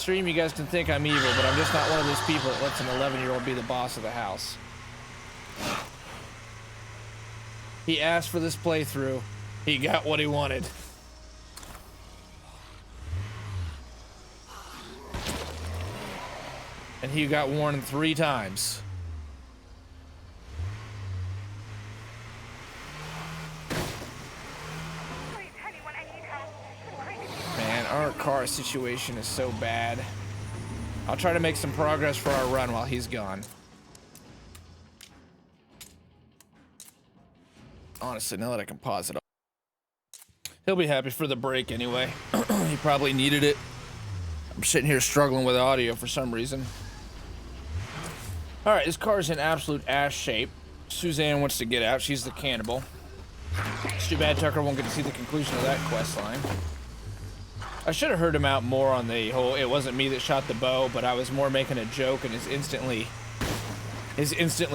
stream, you guys can think I'm evil, but I'm just not one of those people that lets an 11-year-old be the boss of the house. He asked for this playthrough. He got what he wanted. And he got warned 3 times. Man, our car situation is so bad. I'll try to make some progress for our run while he's gone. Honestly, now that I can pause it up. He'll be happy for the break anyway. He probably needed it. I'm sitting here struggling with audio for some reason. Alright, this car's in absolute ass shape. Suzanne wants to get out. She's the cannibal. It's too bad Tucker won't get to see the conclusion of that quest line. I should have heard him out more on the whole it wasn't me that shot the bow, but I was more making a joke and his instantly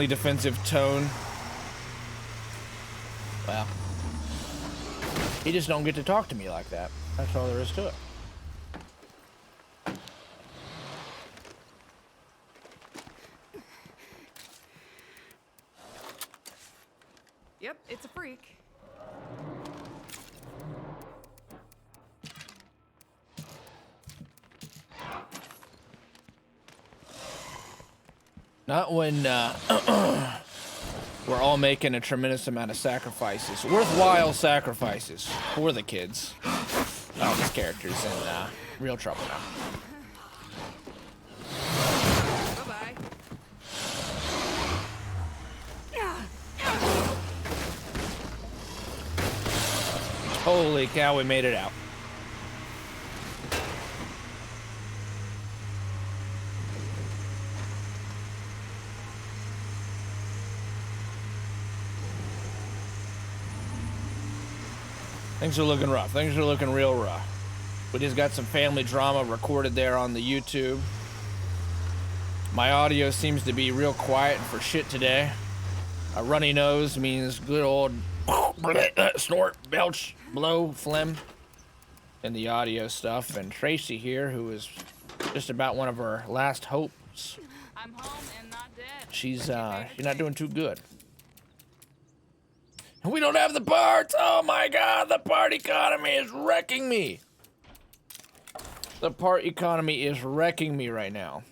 defensive tone. Well, he just don't get to talk to me like that. That's all there is to it. Yep, it's a freak. Not when we're all making a tremendous amount of sacrifices. Worthwhile sacrifices for the kids. Oh, this character's in real trouble now. Bye-bye. Holy cow, we made it out. Things are looking rough. Things are looking real rough. We just got some family drama recorded there on the YouTube. My audio seems to be real quiet for shit today. A runny nose means good old snort, belch, blow, phlegm in the audio stuff. And Tracy here, who is just about one of her last hopes. I'm home and not dead. She's not doing too good. We don't have the parts! Oh my god, the part economy is wrecking me! The part economy is wrecking me right now.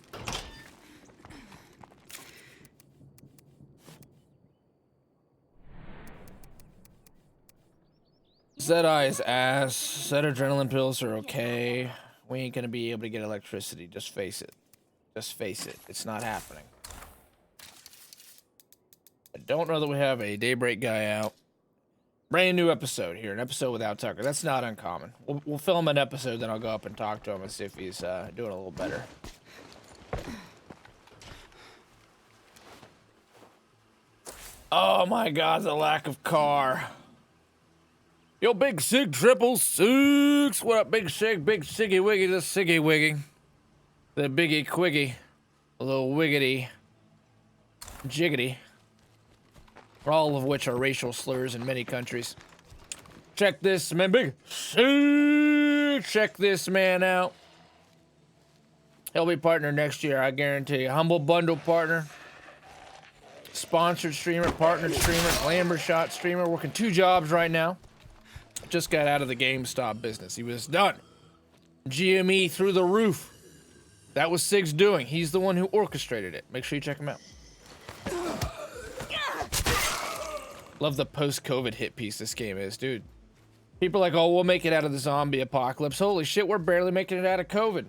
Zed-Eye's ass. Said adrenaline pills are okay. We ain't gonna be able to get electricity. Just face it. Just face it. It's not happening. I don't know that we have a Daybreak guy out. Brand new episode here, an episode without Tucker. That's not uncommon. We'll film an episode, then I'll go up and talk to him and see if he's doing a little better. Oh my god, the lack of car. Yo, Big Sig 666. What up, Big Sig? Big Siggy Wiggy, the Siggy Wiggy. The Biggie Quiggy. A little wiggity. Jiggity. All of which are racial slurs in many countries. Check this man, Big Sig. Check this man out. He'll be partner next year, I guarantee you. Humble Bundle partner. Sponsored streamer, partnered streamer, glamour shot streamer. Working 2 jobs right now. Just got out of the GameStop business. He was done. GME through the roof. That was Sig's doing. He's the one who orchestrated it. Make sure you check him out. Love the post-COVID hit piece this game is, dude. People are like, oh, we'll make it out of the zombie apocalypse. Holy shit, we're barely making it out of COVID.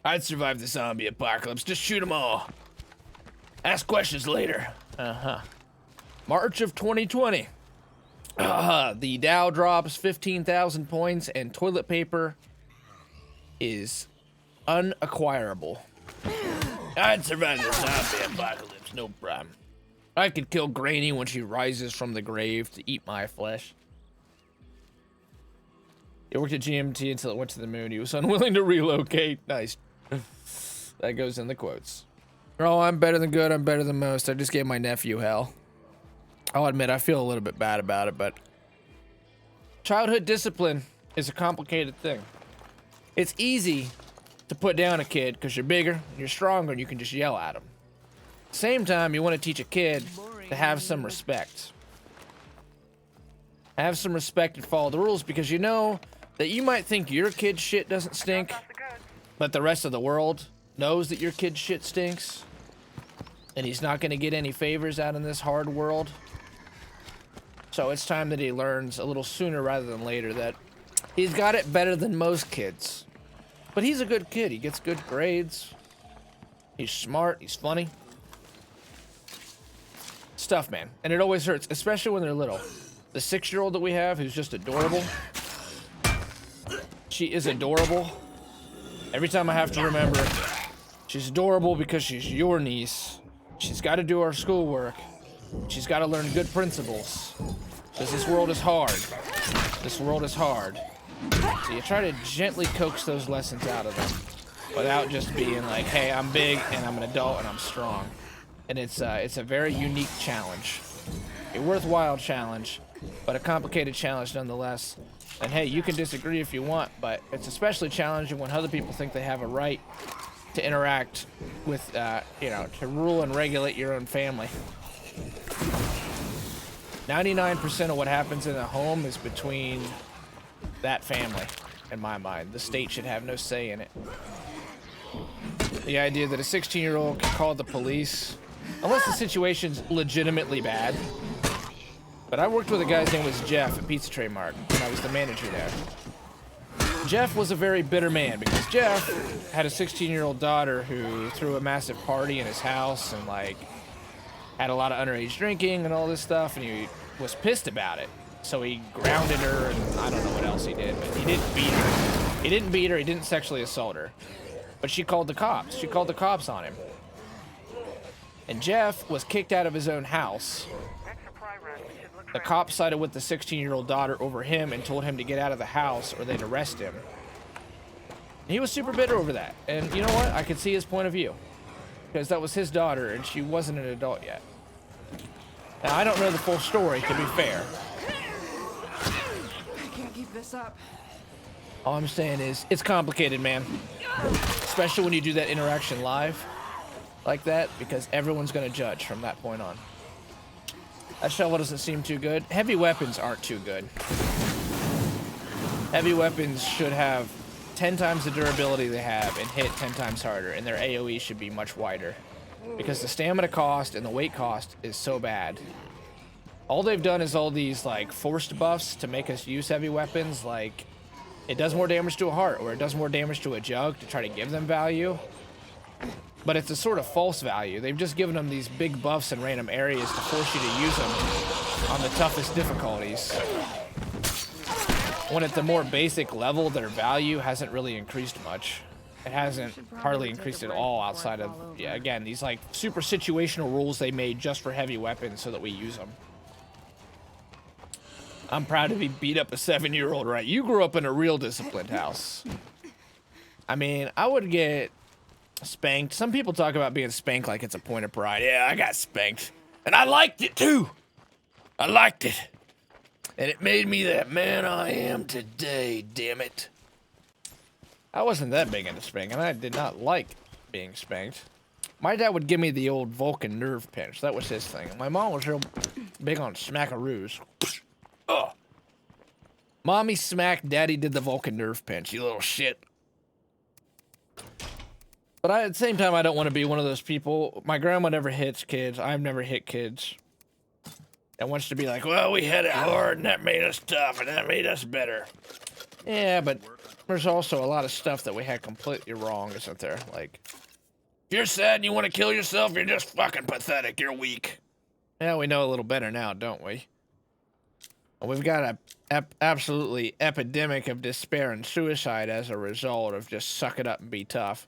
I'd survive the zombie apocalypse. Just shoot them all. Ask questions later. March of 2020. The Dow drops 15,000 points and toilet paper is unacquirable. I'd survive the zombie apocalypse, no problem. I could kill Granny when she rises from the grave to eat my flesh. He worked at GMT until it went to the moon. He was unwilling to relocate. Nice. That goes in the quotes. Oh, I'm better than good. I'm better than most. I just gave my nephew hell. I'll admit I feel a little bit bad about it, but childhood discipline is a complicated thing. It's easy to put down a kid because you're bigger, and you're stronger, and you can just yell at them. Same time, you want to teach a kid to have some respect. Have some respect and follow the rules, because you know that you might think your kid's shit doesn't stink, but the rest of the world knows that your kid's shit stinks, and he's not going to get any favors out in this hard world. So it's time that he learns a little sooner rather than later that he's got it better than most kids. But he's a good kid. He gets good grades. He's smart. He's funny. Stuff, man. And it always hurts, especially when they're little. The 6-year-old that we have, who's just adorable. She is adorable. Every time I have to remember, she's adorable because she's your niece. She's got to do her schoolwork. She's got to learn good principles. Because this world is hard. This world is hard. So you try to gently coax those lessons out of them without just being like, hey, I'm big and I'm an adult and I'm strong. And it's a very unique challenge. A worthwhile challenge, but a complicated challenge nonetheless. And hey, you can disagree if you want, but it's especially challenging when other people think they have a right to interact with, you know, to rule and regulate your own family. 99% of what happens in a home is between that family, in my mind. The state should have no say in it. The idea that a 16-year-old can call the police, unless the situation's legitimately bad. But I worked with a guy's name was Jeff at Pizza Tray Mart when I was the manager there. Jeff was a very bitter man because Jeff had a 16-year-old daughter who threw a massive party in his house and like had a lot of underage drinking and all this stuff, and he was pissed about it. So he grounded her, and I don't know what else he did, but he didn't beat her. He didn't beat her, he didn't sexually assault her. But she called the cops. She called the cops on him. And Jeff was kicked out of his own house. The cops sided with the 16-year-old daughter over him and told him to get out of the house or they'd arrest him. And he was super bitter over that. And you know what? I could see his point of view. Because that was his daughter, and she wasn't an adult yet. Now, I don't know the full story, to be fair. I can't keep this up. All I'm saying is, it's complicated, man. Especially when you do that interaction live like that, because everyone's going to judge from that point on. That shovel doesn't seem too good. Heavy weapons aren't too good. Heavy weapons should have 10 times the durability they have and hit 10 times harder, and their AoE should be much wider. Because the stamina cost and the weight cost is so bad. All they've done is all these like forced buffs to make us use heavy weapons, like it does more damage to a heart or it does more damage to a jug to try to give them value. But it's a sort of false value. They've just given them these big buffs in random areas to force you to use them on the toughest difficulties. When at the more basic level, their value hasn't really increased much. It hasn't hardly increased at all outside of, yeah, again, these like super situational rules they made just for heavy weapons so that we use them. I'm proud to be beat up a 7-year-old, right? You grew up in a real disciplined house. I mean, I would get spanked. Some people talk about being spanked like it's a point of pride. Yeah, I got spanked. And I liked it too. I liked it. And it made me that man I am today, damn it. I wasn't that big into spanking. I did not like being spanked. My dad would give me the old Vulcan nerve pinch. That was his thing. My mom was real big on smackaroos. Ugh. Mommy smacked, daddy did the Vulcan nerve pinch, you little shit. But at the same time, I don't want to be one of those people. My grandma never hits kids. I've never hit kids. That wants to be like, well, we had it hard, and that made us tough, and that made us better. Yeah, but there's also a lot of stuff that we had completely wrong, isn't there? Like, if you're sad and you want to kill yourself, you're just fucking pathetic. You're weak. Yeah, we know a little better now, don't we? We've got a absolutely epidemic of despair and suicide as a result of just suck it up and be tough.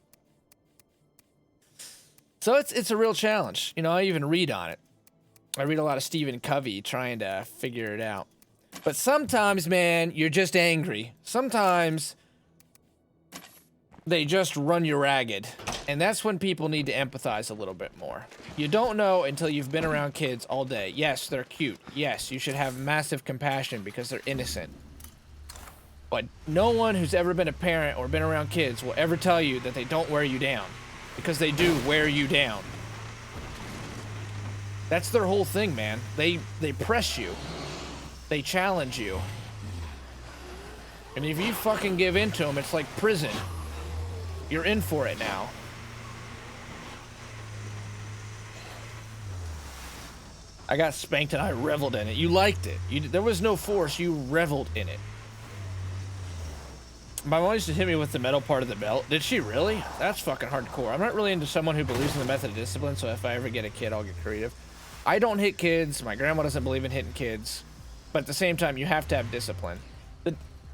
So it's a real challenge. You know, I even read on it. I read a lot of Stephen Covey trying to figure it out. But sometimes, man, you're just angry. Sometimes they just run you ragged. And that's when people need to empathize a little bit more. You don't know until you've been around kids all day. Yes, they're cute. Yes, you should have massive compassion because they're innocent. But no one who's ever been a parent or been around kids will ever tell you that they don't wear you down. Because they do wear you down. That's their whole thing, man. They press you. They challenge you. And if you fucking give in to them, it's like prison. You're in for it now. I got spanked and I reveled in it. You liked it. There was no force. You reveled in it. My mom used to hit me with the metal part of the belt. Did she really? That's fucking hardcore. I'm not really into someone who believes in the method of discipline, so if I ever get a kid, I'll get creative. I don't hit kids. My grandma doesn't believe in hitting kids. But at the same time, you have to have discipline.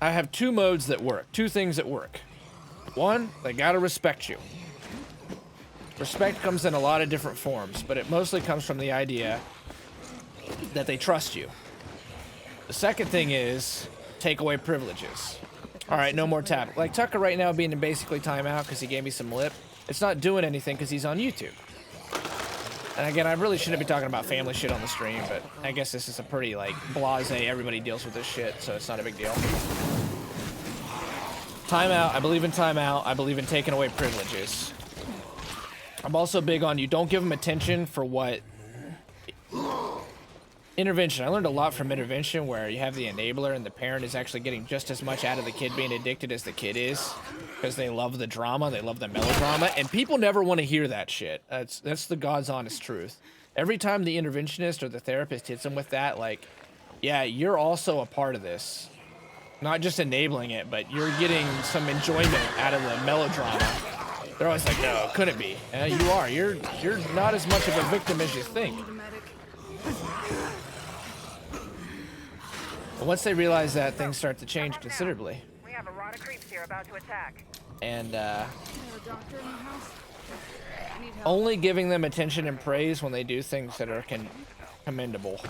I have two modes that work. Two things that work. One, they gotta respect you. Respect comes in a lot of different forms, but it mostly comes from the idea that they trust you. The second thing is take away privileges. All right, no more tap. Like Tucker right now being in basically timeout because he gave me some lip. It's not doing anything because he's on YouTube. And again, I really shouldn't be talking about family shit on the stream, but I guess this is a pretty, like, blasé, everybody deals with this shit, so it's not a big deal. Timeout, I believe in timeout. I believe in taking away privileges. I'm also big on you don't give them attention for what... Intervention. I learned a lot from intervention where you have the enabler and the parent is actually getting just as much out of the kid being addicted as the kid is. Because they love the drama, they love the melodrama, and people never want to hear that shit. That's the God's honest truth. Every time the interventionist or the therapist hits them with that, like, yeah, you're also a part of this. Not just enabling it, but you're getting some enjoyment out of the melodrama. They're always like, no, couldn't be. You are. You're not as much of a victim as you think. But once they realize that, things start to change considerably. We have a lot of creeps here about to attack. And only giving them attention and praise when they do things that are commendable.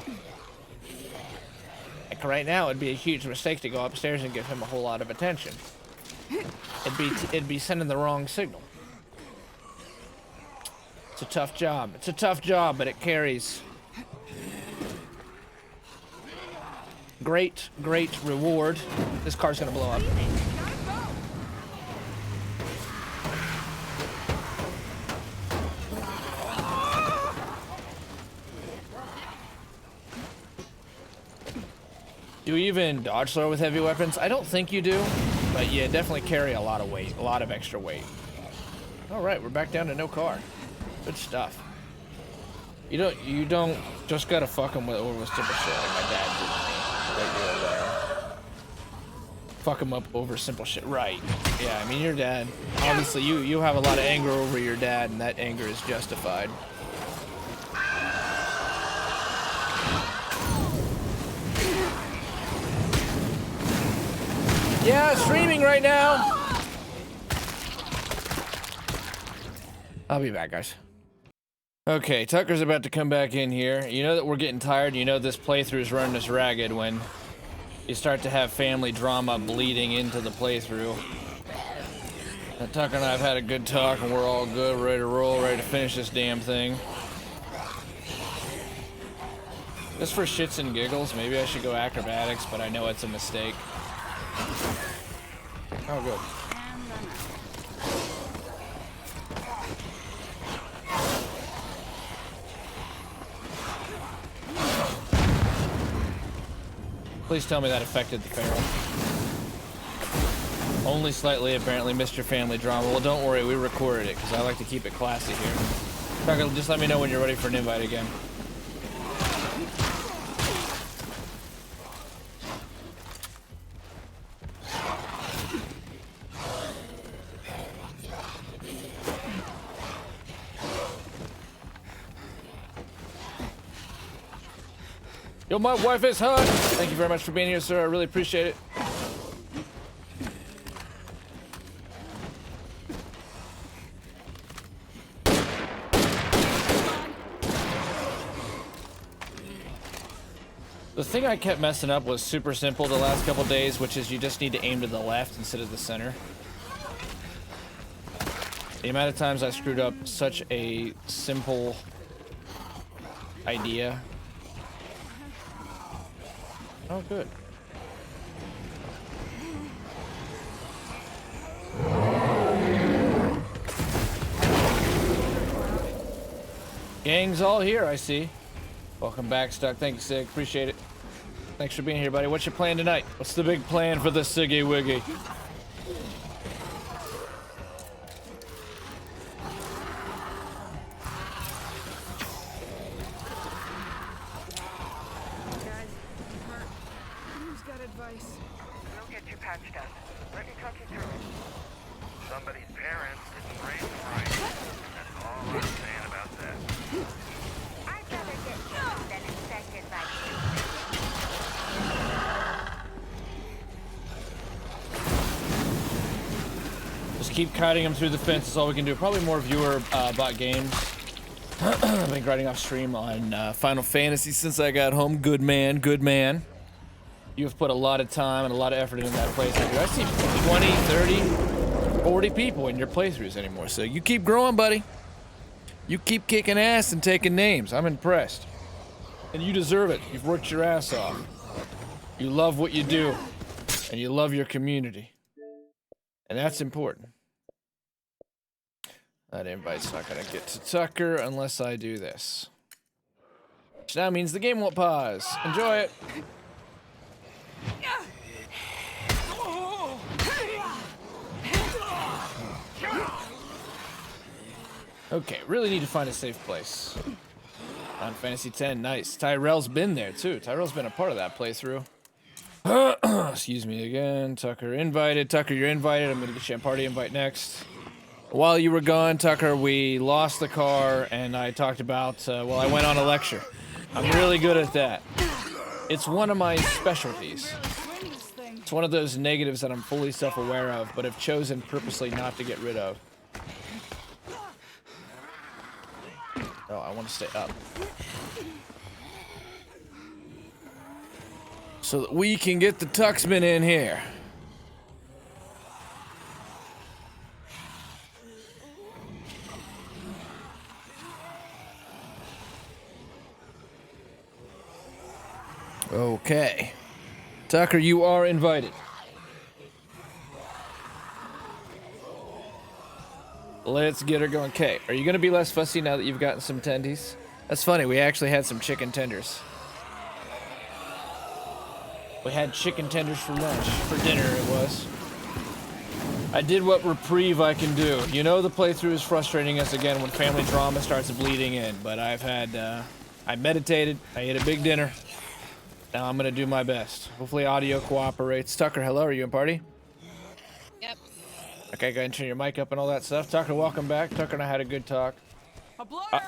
Like right now, it'd be a huge mistake to go upstairs and give him a whole lot of attention. It'd be sending the wrong signal. It's a tough job. It's a tough job, but it carries great reward. This car's gonna blow up. Do you even dodge slower with heavy weapons? I don't think you do, but yeah, definitely carry a lot of weight, a lot of extra weight. All right, we're back down to no car. Good stuff. You don't just gotta fuck him over with simple shit like my dad did to me. Fuck him up over simple shit. Right. Yeah, I mean, your dad, obviously you have a lot of anger over your dad, and that anger is justified. Yeah, streaming right now. I'll be back, guys. Okay, Tucker's about to come back in here. You know that we're getting tired. You know this playthrough is running us ragged when you start to have family drama bleeding into the playthrough. Now, Tucker and I have had a good talk, and we're all good, ready to roll, ready to finish this damn thing. Just for shits and giggles, maybe I should go acrobatics, but I know it's a mistake. Oh, good. Please tell me that affected the barrel. Only slightly, apparently. Missed your family drama. Well, don't worry, we recorded it, because I like to keep it classy here. Tucker, just let me know when you're ready for an invite again. Yo, my wife is hot. Thank you very much for being here, sir. I really appreciate it. The thing I kept messing up was super simple the last couple days, which is you just need to aim to the left instead of the center. The amount of times I screwed up such a simple idea. Oh, good. Gang's all here, I see. Welcome back, Stuck. Thank you, Sig. Appreciate it. Thanks for being here, buddy. What's your plan tonight? What's the big plan for the Siggy Wiggy? Guys, I'm hurt. Who's got advice? We'll get you patched up. Let me talk you through it. Somebody's parents didn't raise them right. That's all I'm saying about that. I'd rather get killed than infected by you. Just keep kiting him through the fence is all we can do. Probably more viewer bot games. I've been grinding off stream on Final Fantasy since I got home. Good man, good man. You've put a lot of time and a lot of effort into that playthrough. I see 20, 30, 40 people in your playthroughs anymore. So you keep growing, buddy. You keep kicking ass and taking names. I'm impressed. And you deserve it. You've worked your ass off. You love what you do. And you love your community. And that's important. That invite's not gonna get to Tucker unless I do this. Which now means the game won't pause. Enjoy it. Okay, really need to find a safe place. On Fantasy 10, nice. Tyrell's been there too. Tyrell's been a part of that playthrough. Excuse me again. Tucker invited. Tucker, you're invited. I'm gonna get you a party invite next. While you were gone, Tucker, we lost the car, and I talked about, well, I went on a lecture. I'm really good at that. It's one of my specialties. It's one of those negatives that I'm fully self-aware of, but have chosen purposely not to get rid of. Oh, I want to stay up. So that we can get the Tuxman in here. Okay. Tucker, you are invited. Let's get her going. Okay, are you going to be less fussy now that you've gotten some tendies? That's funny, we actually had some chicken tenders. We had chicken tenders for lunch, for dinner it was. I did what reprieve I can do. You know the playthrough is frustrating us again when family drama starts bleeding in, but I've had, I meditated, I ate a big dinner. Now I'm gonna do my best. Hopefully audio cooperates. Tucker, hello, are you in party? Yep. Okay, go ahead and turn your mic up and all that stuff. Tucker, welcome back. Tucker and I had a good talk. A bloater!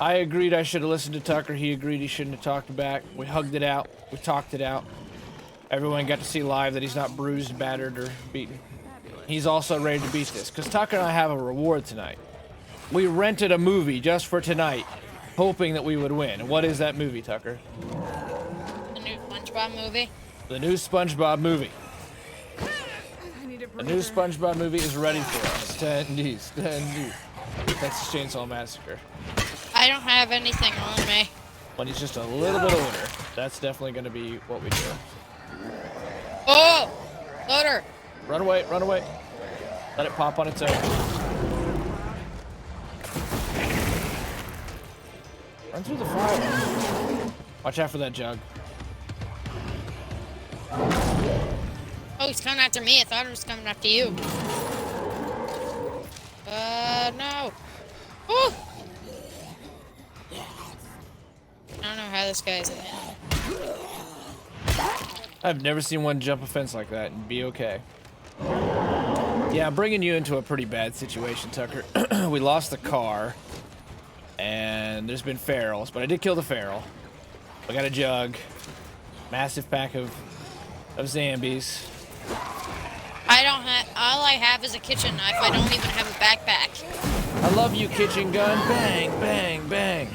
I agreed I should have listened to Tucker. He agreed he shouldn't have talked back. We hugged it out. We talked it out. Everyone got to see live that he's not bruised, battered, or beaten. He's also ready to beat this, because Tucker and I have a reward tonight. We rented a movie just for tonight, hoping that we would win. And what is that movie, Tucker? The new SpongeBob movie. The new SpongeBob movie. I need a The breather. new SpongeBob movie is ready for us. Tendies, tendies. That's the Chainsaw Massacre. I don't have anything on me. When he's just a little bit older, that's definitely going to be what we do. Oh! Loader! Run away, run away. Let it pop on its own. Run through the fire. Watch out for that jug. Oh, he's coming after me. I thought he was coming after you. No. Oh! I don't know how this guy's in. I've never seen one jump a fence like that and be okay. Yeah, I'm bringing you into a pretty bad situation, Tucker. We lost the car, and there's been ferals, but I did kill the feral. I got a jug, massive pack of zombies. I don't have. All I have is a kitchen knife. I don't even have a backpack. I love you, kitchen gun. Bang, bang, bang.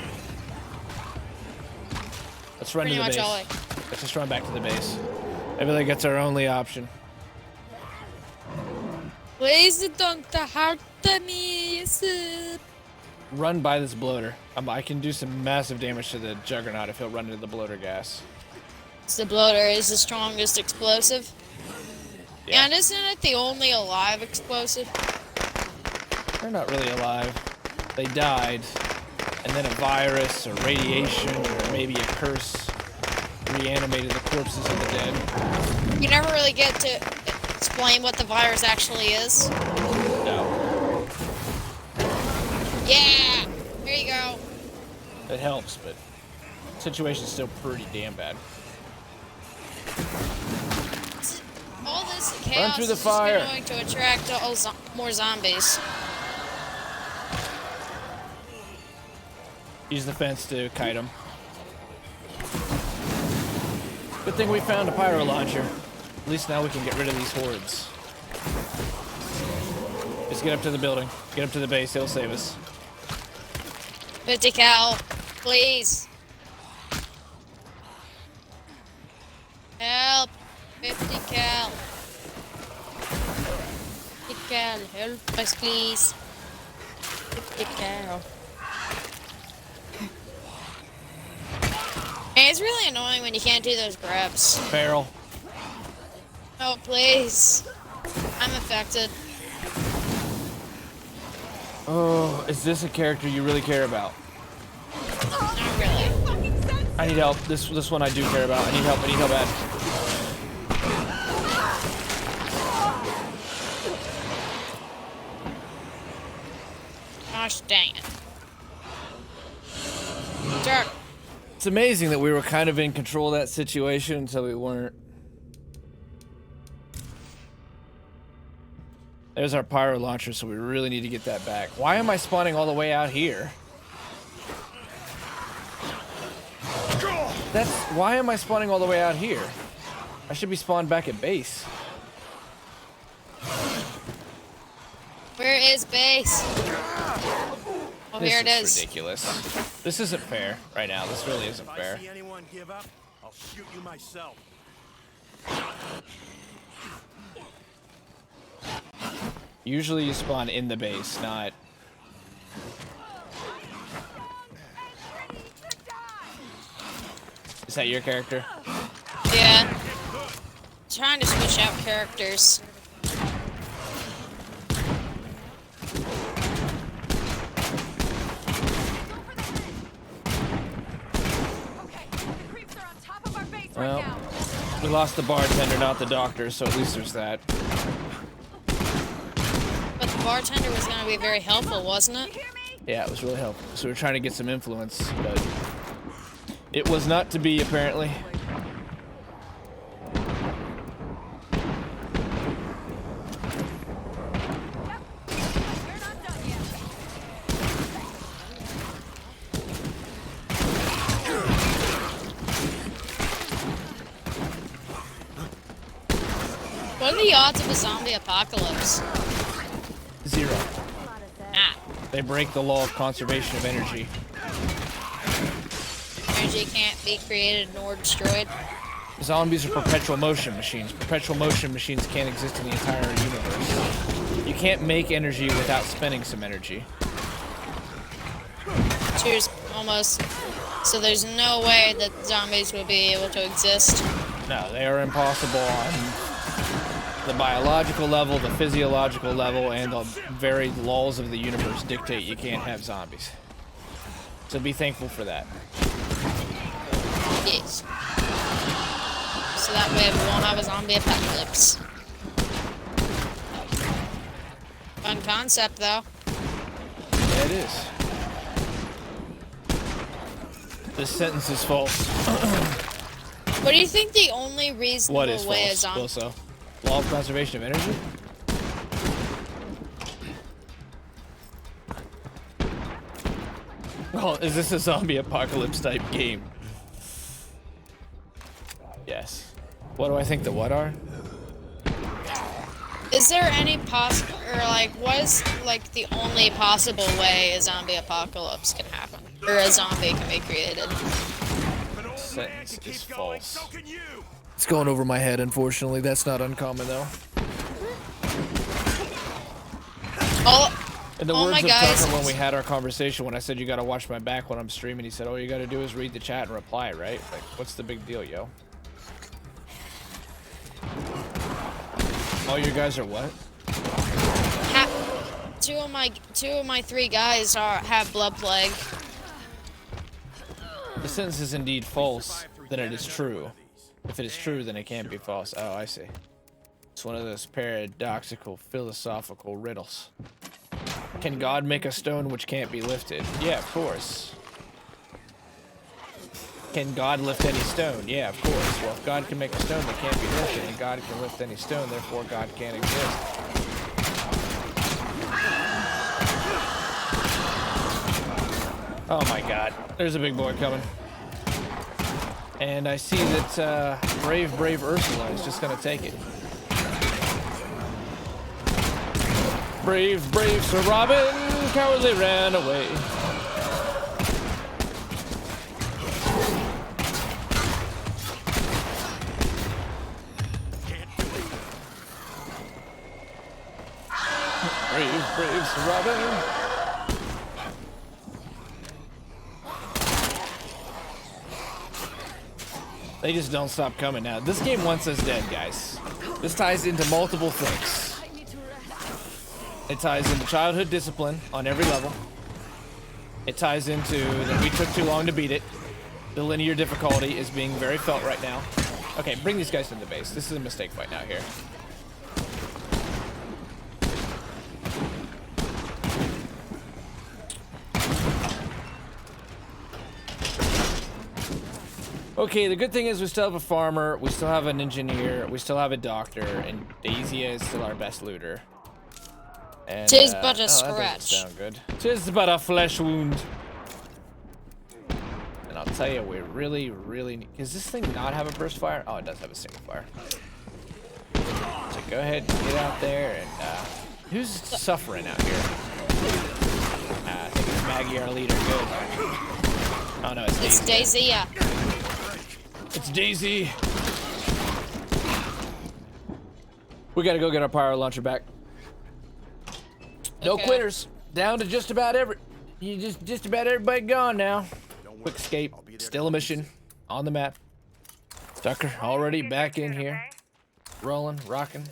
Let's run Pretty to the much base. all I. Let's just run back to the base. I feel like that's our only option. Please don't hurt me, sir. Run by this bloater. I can do some massive damage to the juggernaut if he'll run into the bloater gas. The bloater is the strongest explosive. Yeah. And isn't it the only alive explosive? They're not really alive. They died. and then a virus or radiation or maybe a curse reanimated the corpses of the dead. You never really get to explain what the virus actually is. No, Yeah! There you go. it helps, but the situation's still pretty damn bad. All this chaos through the is fire. just going to attract more zombies. Use the fence to kite them. Good thing we found a pyro launcher. At least now we can get rid of these hordes. Just get up to the building. Get up to the base. He'll save us. 50 cal, please. Help. 50 cal. 50 cal, help us please. 50 cal. Hey, it's really annoying when you can't do those grabs. Barrel. Oh, please. I'm affected. Oh, is this a character you really care about? Not really. I need help. This one I do care about. I need help. I need help bad. Gosh dang it. Jerk. It's amazing that we were kind of in control of that situation until we weren't. There's our pyro launcher, so we really need to get that back. Why am I spawning all the way out here? Why am I spawning all the way out here? I should be spawned back at base. Where is base? Oh, here it This is is. ridiculous. This isn't fair right now. This really isn't If fair. I see anyone give up, I'll shoot you myself. Usually you spawn in the base, not... Is that your character? Yeah. Trying to switch out characters. Okay, the creeps are on top of our base Well, right now. we lost the bartender, not the doctor, so at least there's that. But the bartender was going to be very helpful, wasn't it? Yeah, it was really helpful. So we're trying to get some influence, but it was not to be, apparently. You're not done yet. What are the odds of a zombie apocalypse? 0. Ah, They break the law of conservation of energy. energy can't be created nor destroyed. Zombies are perpetual motion machines. Perpetual motion machines can't exist in the entire universe. You can't make energy without spending some energy. Cheers, almost. So there's no way that zombies would be able to exist. No, they are impossible on the biological level, the physiological level, and the very laws of the universe dictate you can't have zombies. So be thankful for that. Yes. So that way we won't have a zombie apocalypse. Fun concept, though. Yeah, it is. This sentence is false. What do you think the only What reasonable is way a false, zombie... Wilso? Law of conservation of energy? Well, is this a zombie apocalypse type game? Yes. What do I think the what are? Is there any possible... Or, like, what is, like, the only possible way a zombie apocalypse can happen? Or a zombie can be created? If an old man Sentence can is keep going, false. so can you. It's going over my head, unfortunately. That's not uncommon, though. In the Oh words my of guys. Tucker, when we had our conversation, when I said you gotta watch my back when I'm streaming, he said, all you gotta do is read the chat and reply, right? Like, what's the big deal, yo? All you guys are what? Two of my 3 guys have blood plague. The sentence is indeed false, then it is true. If it is true, then it can't be false. Oh, I see. It's one of those paradoxical philosophical riddles. Can God make a stone which can't be lifted? Yeah, of course. Can God lift any stone? Yeah, of course. Well, if God can make a stone that can't be lifted, and God can lift any stone, therefore God can't exist. Oh my God, there's a big boy coming. And I see that brave Ursula is just gonna take it. Brave Sir Robin cowardly ran away. Brave Sir Robin. They just don't stop coming now. This game wants us dead, guys. This ties into multiple things. It ties into childhood discipline on every level. It ties into that we took too long to beat it. The linear difficulty is being very felt right now. Okay, bring these guys to the base. This is a mistake fight now here. Okay, the good thing is we still have a farmer, we still have an engineer, we still have a doctor, and Daisy is still our best looter. And, Tis but a that scratch. doesn't sound good. Tis but a flesh wound. And I'll tell you, we really need... Does this thing not have a burst fire? Oh, it does have a single fire. So go ahead and get out there and... who's suffering out here? I think it's Maggie, our leader. Good. Oh, no, it's Daisy. It's Daisy, yeah. It's Daisy. We gotta go get our pyro launcher back. No Okay. quitters. Down to just about just about everybody gone now. Quick escape. Still a mission on the map. Tucker already back in here. Rolling, rocking.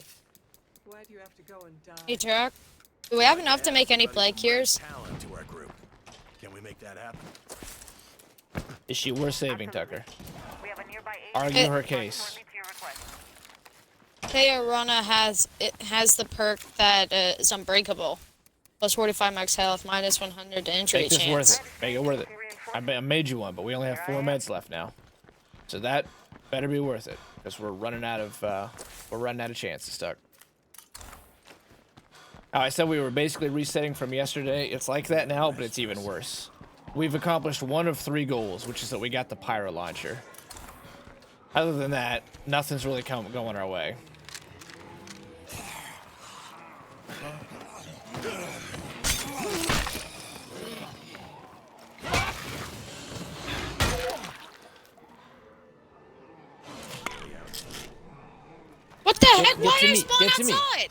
Why do you have to go and die? Hey, Turk. Do we have enough to make any plague cures? Talent to our group. Can we make that happen? Is she worth saving, Tucker? We have a nearby Argue her case. Teorana has the perk that is unbreakable. Plus 45 max health, minus 100 injury Make this chance. worth it. Make it worth it. I made you one, but we only have 4 meds left now. So that better be worth it, because we're running out of chances, Tuck. Oh, I said we were basically resetting from yesterday. It's like that now, but it's even worse. We've accomplished 1 of 3 goals, which is that we got the pyro launcher. Other than that, nothing's really going our way. What the heck? Get Why to are you me, spawning get to me. outside?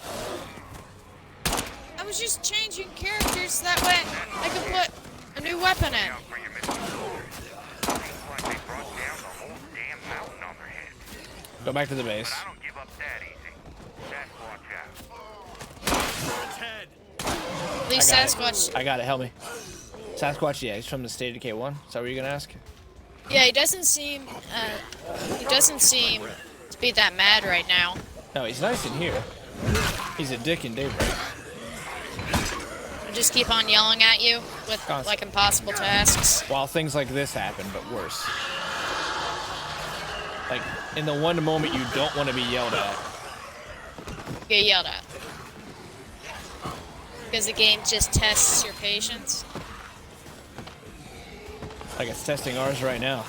I was just changing characters so that way I could put a new weapon in. Go back to the base. I don't give up that easy. Sasquatch out. At least I got it. Sasquatch. I got it. Help me. Sasquatch, yeah, he's from the State of Decay 1. Is that what you're gonna ask? Yeah, he doesn't seem to be that mad right now. No, he's nice in here. He's a dick in Daybreak. I just keep on yelling at you with Constant. like impossible tasks. While things like this happen, but worse. Like, in the one moment you don't want to be yelled at. Get yelled at. Because the game just tests your patience. Like it's testing ours right now.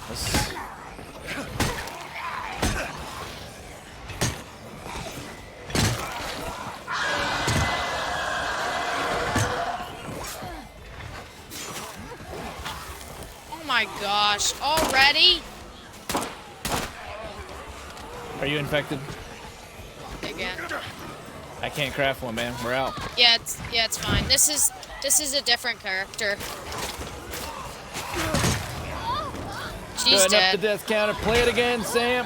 Oh my gosh, already? Are you infected? Again. I can't craft one, man. We're out. Yeah, it's fine. This is a different character. She's Good, up the dead. death counter. Play it again, Sam.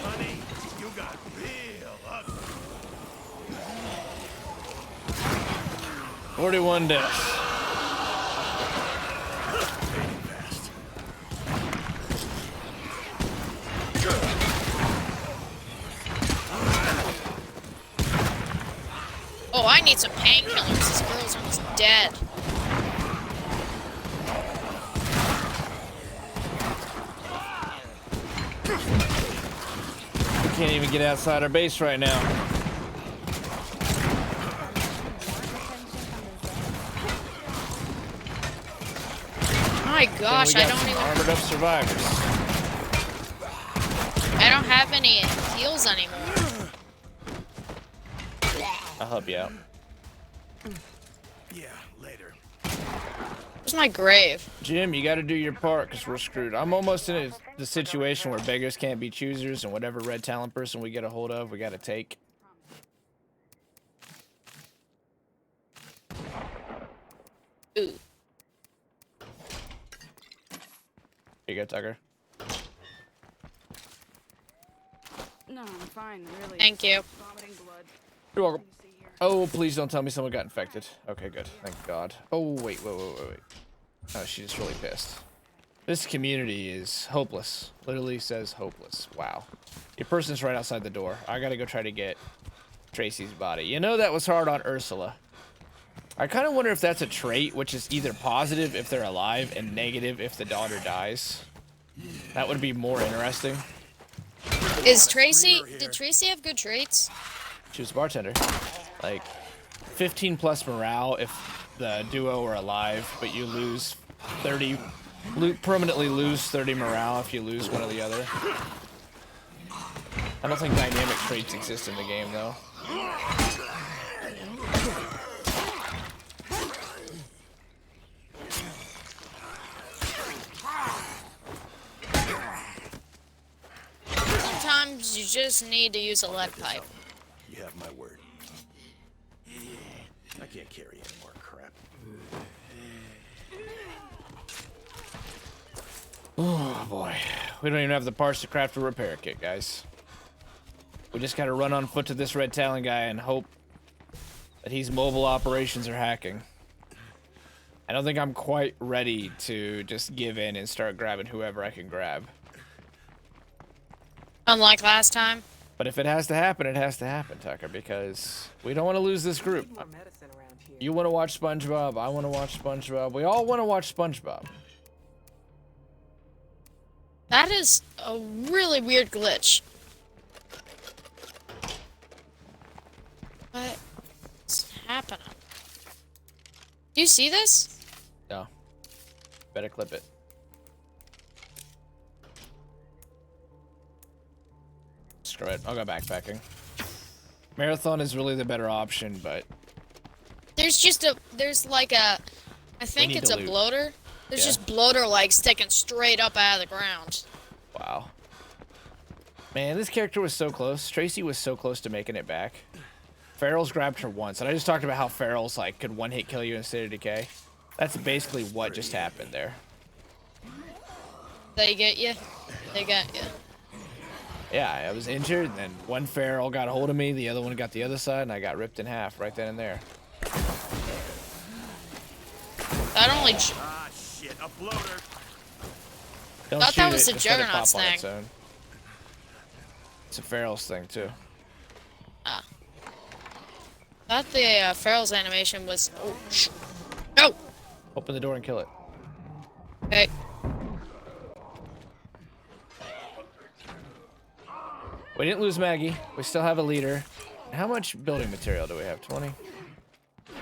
Honey, you got real ugly. 41 deaths. Oh, I need some painkillers. This girl's almost dead. We can't even get outside our base right now. My gosh, I don't even. Armored up survivors. I don't have any heals anymore. I'll help you out. Yeah, later. Where's my grave? Jim, you got to do your part because we're screwed. I'm almost in the situation where beggars can't be choosers, and whatever red talent person we get a hold of, we got to take. Ooh. Here you go, Tucker. No, I'm fine, really. Thank you. Vomiting blood. You're welcome. See here. Oh, please don't tell me someone got infected. Okay, good. Thank God. Oh, wait. Oh, she's just really pissed. This community is hopeless. Literally says hopeless. Wow. Your person's right outside the door. I gotta go try to get Tracy's body. You know that was hard on Ursula. I kind of wonder if that's a trait, which is either positive if they're alive and negative if the daughter dies. That would be more interesting. Is Tracy? Did Tracy have good traits? She was a bartender. Like, 15 plus morale if the duo are alive, but you lose 30, permanently lose 30 morale if you lose one or the other. I don't think dynamic traits exist in the game, though. Sometimes you just need to use a lead pipe. You have my word. I can't carry any more crap. Oh boy, we don't even have the parts to craft a repair kit, guys. We just gotta run on foot to this red talon guy and hope that he's mobile operations or hacking. I don't think I'm quite ready to just give in and start grabbing whoever I can grab. Unlike last time. But if it has to happen, it has to happen, Tucker, because we don't want to lose this group. More medicine around here. You want to watch SpongeBob, I want to watch SpongeBob. We all want to watch SpongeBob. That is a really weird glitch. What's happening? Do you see this? No. Better clip it. Screw it. I'll go backpacking. Marathon is really the better option, but There's like a, I think need it's to a loot. bloater. There's Yeah. just bloater legs sticking straight up out of the ground. wow. Man, this character was so close. Tracy was so close to making it back. Farrell's grabbed her once, and I just talked about how Farrell's like could one-hit kill you in State of Decay. That's basically what just happened there. They get you. They got you. Yeah, I was injured, and then one Farrell got a hold of me, the other one got the other side, and I got ripped in half right then and there. That only. Ah, shit, a bloater. Don't Thought shoot that was it, the just let it Juggernaut's pop on its thing. own. It's a Farrell's thing, too. Thought the Farrell's animation was. Oh, no. Open the door and kill it. Okay. We didn't lose Maggie. We still have a leader. How much building material do we have? 20?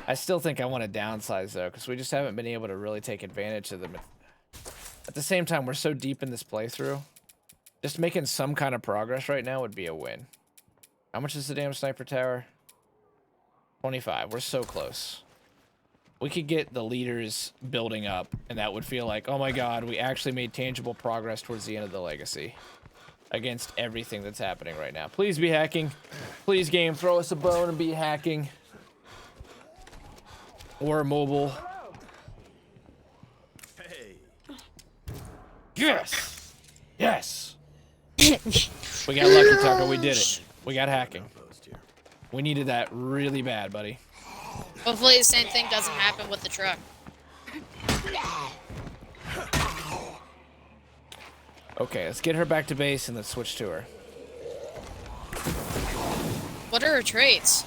I still think I want to downsize, though, because we just haven't been able to really take advantage of them. At the same time, we're so deep in this playthrough. Just making some kind of progress right now would be a win. How much is the damn sniper tower? 25. We're so close. We could get the leaders building up, and that would feel like, oh my god, we actually made tangible progress towards the end of the legacy. Against everything that's happening right now. Please be hacking. Please, game, throw us a bone and be hacking. Or mobile. Hey. Yes! Yes! We got lucky, Tucker. We did it. We got hacking. Post here. We needed that really bad, buddy. Hopefully the same thing doesn't happen with the truck. Okay, let's get her back to base and let's switch to her. What are her traits?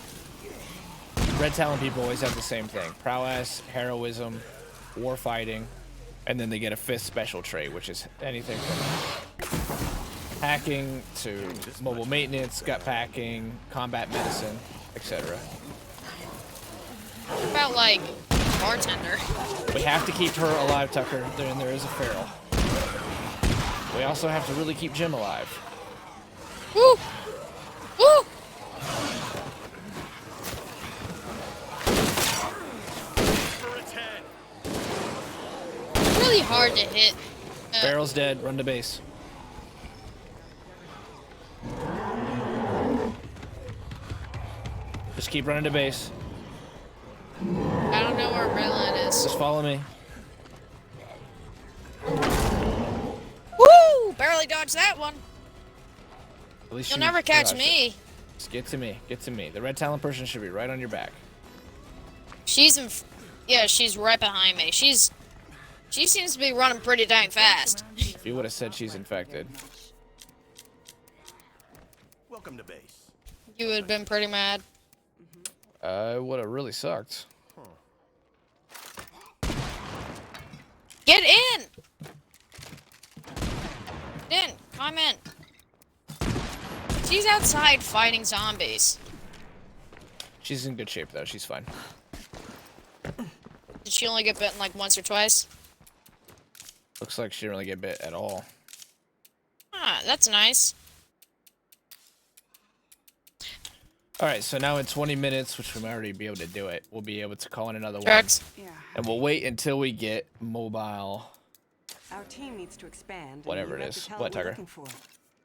Red Talon people always have the same thing: prowess, heroism, war fighting, and then they get a 5th special trait, which is anything from hacking to mobile maintenance, gut packing, combat medicine, etc. What about like bartender? We have to keep her alive, Tucker. There is a feral. We also have to really keep Jim alive. Woo! Woo! Really hard to hit. Feral's dead. Run to base. Just keep running to base. I don't know where Merlin is. Just follow me. Woo! Barely dodged that one. At least You'll you never catch dodged it. me. Just get to me. Get to me. The Red Talon person should be right on your back. She's in. Yeah, she's right behind me. She seems to be running pretty dang fast. If you would have said she's infected. Welcome to base. You would have been pretty mad. It would have really sucked. Get in! Get in. Climb in. She's outside fighting zombies. She's in good shape though. She's fine. Did she only get bitten like once or twice? Looks like she didn't really get bit at all. Ah, that's nice. Alright, so now in 20 minutes, which we might already be able to do it, we'll be able to call in another Trucks. Yeah. one. And we'll wait until we get mobile. Our team needs to expand. Whatever and it you have is. to tell What, we're Tucker? looking for.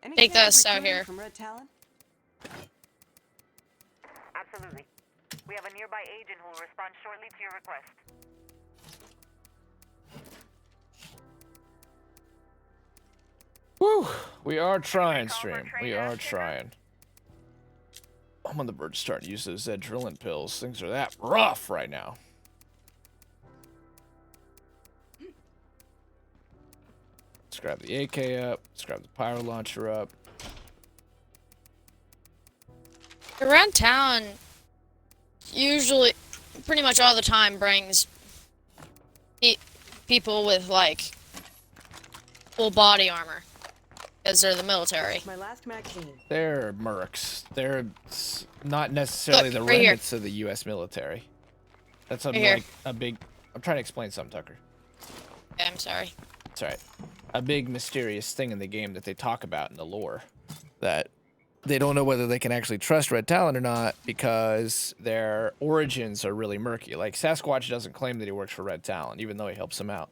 Any Take chance of this out recruiting here. From Red Talon? Absolutely. We have a nearby agent who will respond shortly to your request. Woo! We are trying, stream. We are trying. I'm on the verge of starting to use those adrenaline pills. Things are that rough right now. Let's grab the AK up. Let's grab the pyro launcher up. Around town, usually, pretty much all the time, brings people with like full body armor, because they're the military. My last magazine. They're mercs. They're not necessarily Look, the right here. remnants of the U.S. military. That's Right here. like a big. I'm trying to explain something, Tucker. Yeah, I'm sorry. It's alright. A big mysterious thing in the game that they talk about in the lore. That they don't know whether they can actually trust Red Talon or not because their origins are really murky. Like, Sasquatch doesn't claim that he works for Red Talon, even though he helps him out.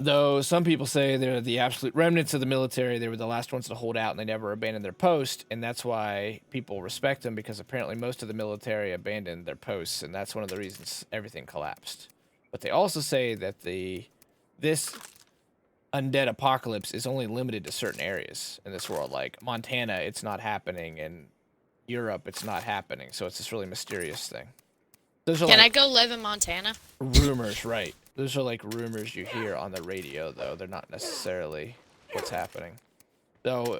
Though some people say they're the absolute remnants of the military. They were the last ones to hold out and they never abandoned their post. And that's why people respect them, because apparently most of the military abandoned their posts. And that's one of the reasons everything collapsed. But they also say that this undead apocalypse is only limited to certain areas in this world. Like Montana, it's not happening. In Europe, it's not happening. So it's this really mysterious thing. Those are Can I like go live in Montana? rumors, right? Those are like rumors you hear on the radio, though. They're not necessarily what's happening. Though,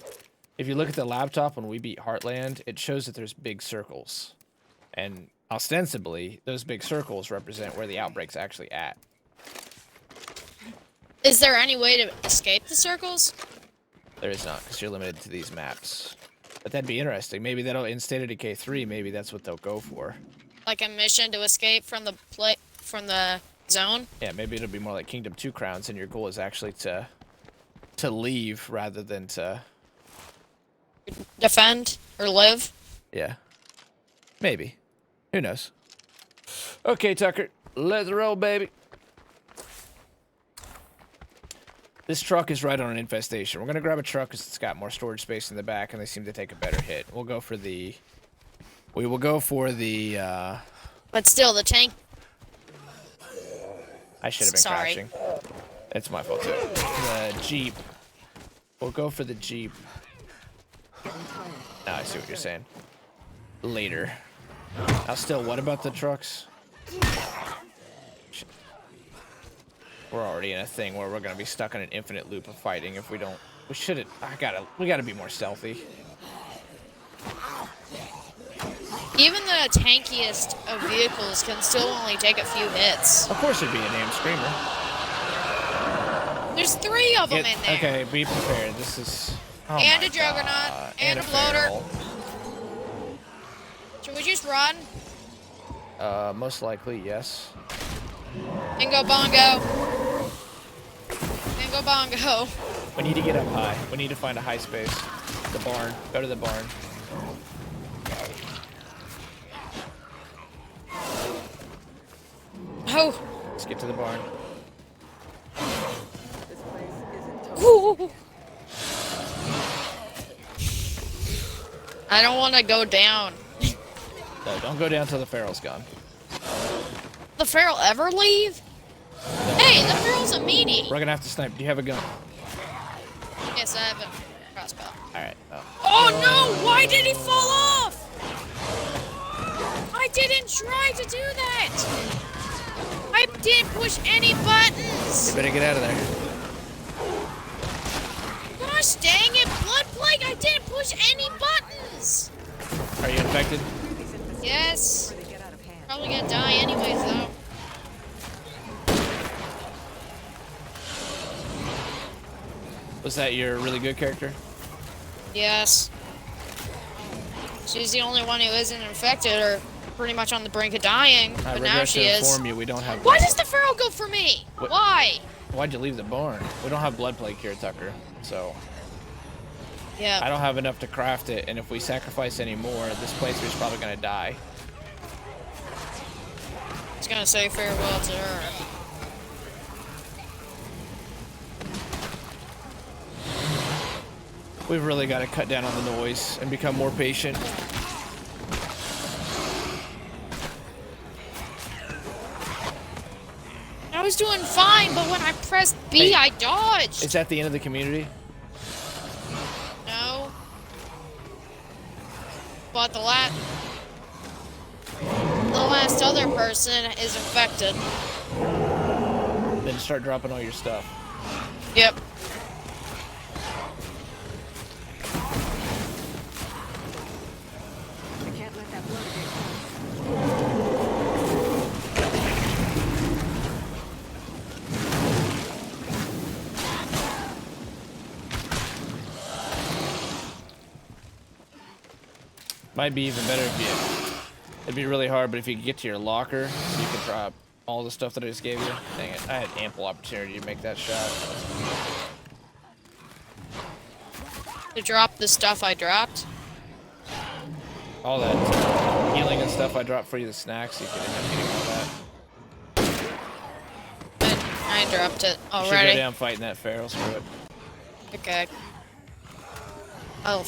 if you look at the laptop when we beat Heartland, it shows that there's big circles. And ostensibly, those big circles represent where the outbreak's actually at. Is there any way to escape the circles? There is not, because you're limited to these maps. But that'd be interesting. Maybe that'll, in State of Decay 3, maybe that's what they'll go for. Like a mission to escape from the zone? Yeah, maybe it'll be more like Kingdom 2 Crowns, and your goal is actually to leave rather than to... Defend or live? Yeah. Maybe. Who knows? Okay, Tucker. Let's roll, baby. This truck is right on an infestation. We're going to grab a truck because it's got more storage space in the back, and they seem to take a better hit. We'll go for the... We will go for the... But still, the tank. I should have been Sorry. crouching. It's my fault, too. The Jeep. We'll go for the Jeep. Now I see what you're saying. Later. Now, still, what about the trucks? Shit. We're already in a thing where we're gonna be stuck in an infinite loop of fighting if we don't. We shouldn't. We gotta be more stealthy. Even the tankiest of vehicles can still only take a few hits. Of course it'd be a damn screamer. There's 3 of them in there. Okay, be prepared. This is... Oh And my a juggernaut. God. And a bloater. feral. Should we just run? Most likely, yes. Bingo bongo. Bingo bongo. We need to get up high. We need to find a high space. The barn. Go to the barn. Oh. Let's get to the barn. This place isn't totally Ooh. I don't want to go down. No, don't go down till the feral's gone. The feral ever leave? Hey, the feral's a meaty. We're gonna have to snipe. Do you have a gun? Yes, I have a crossbow. Alright. Oh. Oh no! Why did he fall off? I didn't try to do that. I didn't push any buttons. You better get out of there. Gosh dang it! Blood plague! I didn't push any buttons. Are you infected? Yes. before they get out of hand. Probably gonna die anyways though. Was that your really good character? Yes. She's the only one who isn't infected or pretty much on the brink of dying, I but now regret she to is. inform you we don't have... Why does the feral go for me? What- Why? Why'd you leave the barn? We don't have blood plague here, Tucker. So, Yeah. I don't have enough to craft it, and if we sacrifice any more, this place is probably gonna die. It's gonna say farewell to her. We've really got to cut down on the noise and become more patient. I was doing fine, but when I pressed B, Hey, I dodged. Is that the end of the community? No. But the last other person is infected. Then start dropping all your stuff. Yep. I can't let that blood get close. Might be even better if you... It'd be really hard, but if you could get to your locker, so you could drop all the stuff that I just gave you. Dang it, I had ample opportunity to make that shot. To drop the stuff I dropped. All that healing and stuff I dropped for you, the snacks, you could end up getting all that. I dropped it You should go already. down fighting that feral, screw it. Okay. I'll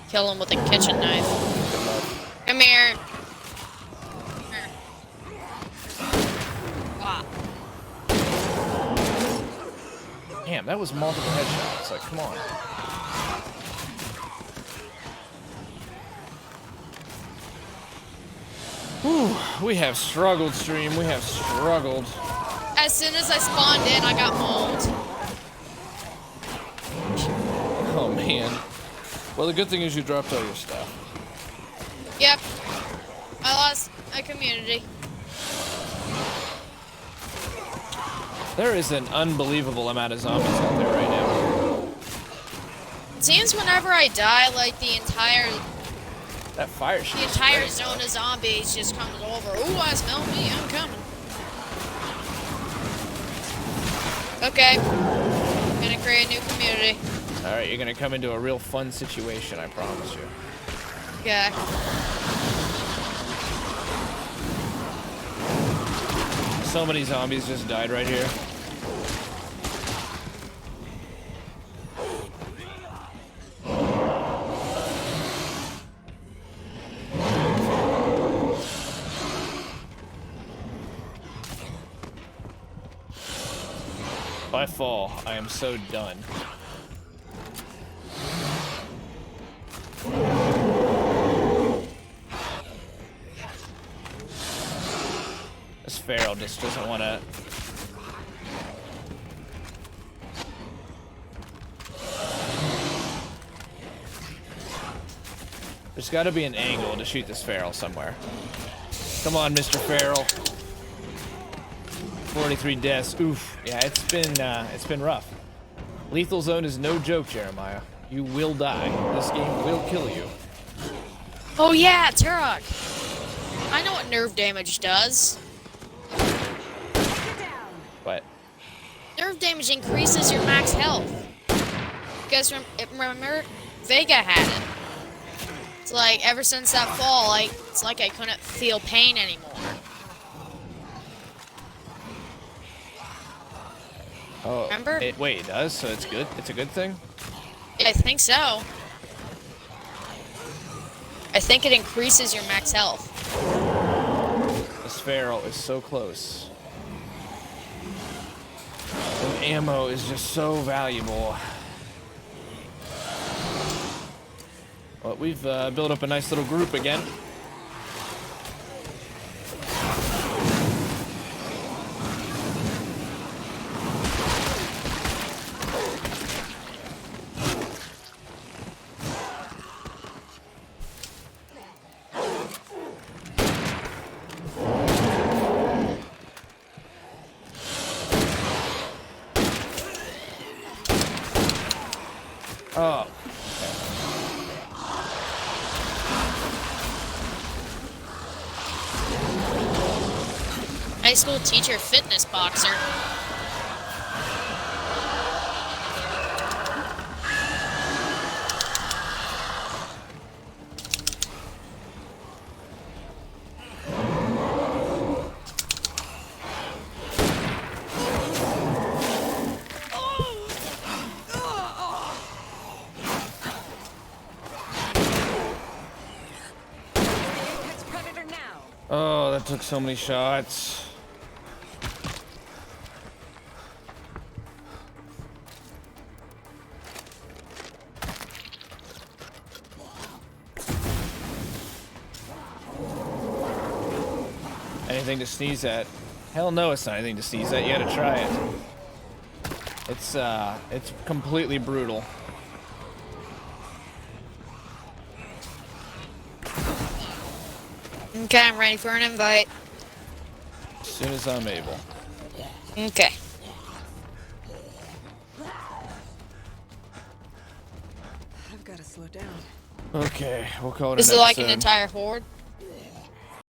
kill him with a kitchen knife. Good luck. Come here. Ah. Damn, that was multiple headshots, like, come on. Whew, we have struggled, stream. We have struggled. As soon as I spawned in, I got mauled. Oh, man. Well, the good thing is you dropped all your stuff. Yep. I lost a community. There is an unbelievable amount of zombies out there right now. It seems whenever I die, like the entire That fire shit. is entire great. zone of zombies just comes over. Ooh, I smell me. I'm coming. Okay. Gonna create a new community. All right, you're gonna come into a real fun situation, I promise you. Okay. So many zombies just died right here. If I fall, I am so done. This feral just doesn't want to. There's got to be an angle to shoot this feral somewhere. Come on, Mr. Feral. 43 deaths. Oof. Yeah, it's been rough. Lethal zone is no joke, Jeremiah. You will die. This game will kill you. Oh yeah, Turok. I know what nerve damage does. What? Nerve damage increases your max health. Because remember, Vega had it. It's like ever since that fall, it's like I couldn't feel pain anymore. Oh, Remember? Wait, it does? So it's good? It's a good thing? Yeah, I think so. I think it increases your max health. This feral is so close. And ammo is just so valuable. Well, we've built up a nice little group again. Oh. High school teacher fitness boxer. Oh, that took so many shots. Anything to sneeze at? Hell no, it's not anything to sneeze at. You gotta try it. It's completely brutal. Okay, I'm ready for an invite. As soon as I'm able. Okay. I've got to slow down. Okay, we'll call it Is an it like an episode. entire horde?